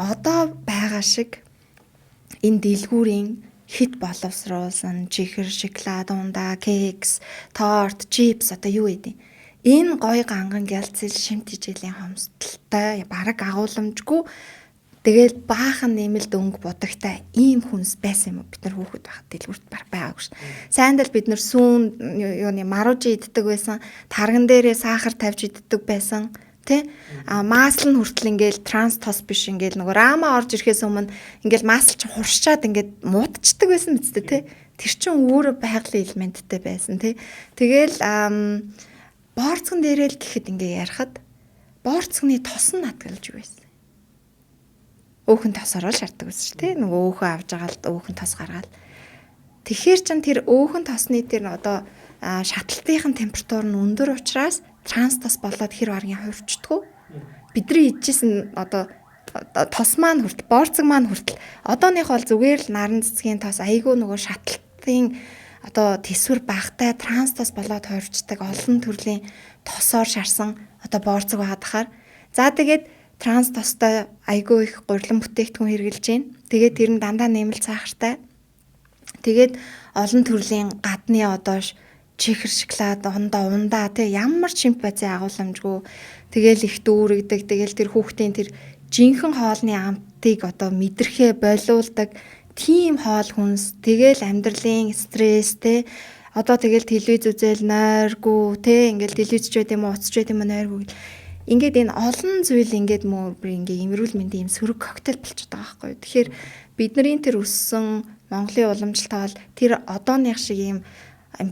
одоо байгаа шиг энэ дэлгүүрийн хит боловсруулсан чихэр, шоколад, ундаа, кекс, торт, чипс одоо юу гэдэг. Энэ гоё ганган гялцэл шимт хичээлийн хомсдолтой бараг агууламжгүй тэгэл баахан нэмэлт өнгө будагтай ийм хүнс байсан юм уу бид нар хүүхэд байхад дэлгүүрт байгаагүй шин. Сайндал бид нар сүүн юуны маружи иддэг байсан, тарган дээрээ сахар тавьж иддэг байсан, тэ? Маасл нь хүртэл ингээл транс тос биш ингээл нөгөө рама орж ирэхээс өмнө ингээл маасл чинь хуршчаад ингээд муудчихдаг байсан биз дээ, тэ? Тэр чин өөр байгалийн элементтэй байсан, тэ? Тэгэл боорцгон дээрээ л гэхэд ингээ ярахад боорцгоны тос нь натгалж юу байсан. Өөхөн тосоор л шаарддаг байсан шүү дээ. Нөгөө өөхөө авж байгаа л өөхөн тос гаргаад. Тэгэхээр чин тэр өөхөн тосны тэр одоо шатлалтын температур нь өндөр учраас транс тос болоод хэр баргийн хувирчдгүү. Бидний идчихсэн одоо тос маань хүртэл, боорцог маань хүртэл одооных бол зүгээр л наран цэцгийн тос айгүй нөгөө шатлалтын одоо тэсвэр багтай транс тос болоод хувирчдаг олон төрлийн тосоор шарсан одоо боорцог байгаад хахаар. За тэгээд транс тостой айгүй их гурилан бүтээгдэхүүн хэрглэж байна. Тэгээд тэр нь дандаа нэмэлт сахартай. Тэгээд олон төрлийн гадны одоо чихэр, шоколад, ундаа тий ямар ч шимт байцын агууламжгүй. Тэгэл их дүүрэгдэг. Тэгэл тэр хүүхдийн тэр жинхэнэ хоолны амтыг одоо мэдрэхээ болиулдаг тийм хоол хүнс. Тэгэл амьдралын стресс тий одоо тэгэл телевиз үзэл нойргүй тий ингээл телевизч байд юм уу, уцч байд юм уу нойргүй. Ингээд энэ олон зүйл ингээд ингээ эмрүүл мэндийн юм сөрөг коктейл болчиход байгаа байхгүй. Тэгэхээр бидний тэр өссөн Монголын уламжлалт бол тэр одооных шиг юм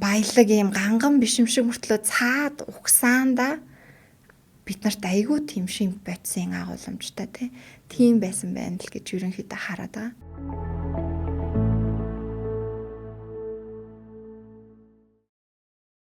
баялаг юм ганган биш юм шиг мөртлөө цаад угсаанда бид нарт айгүй тийм шимт байцсан агууламжтай тийм байсан байна л гэж ерөнхийдөө хараад байгаа.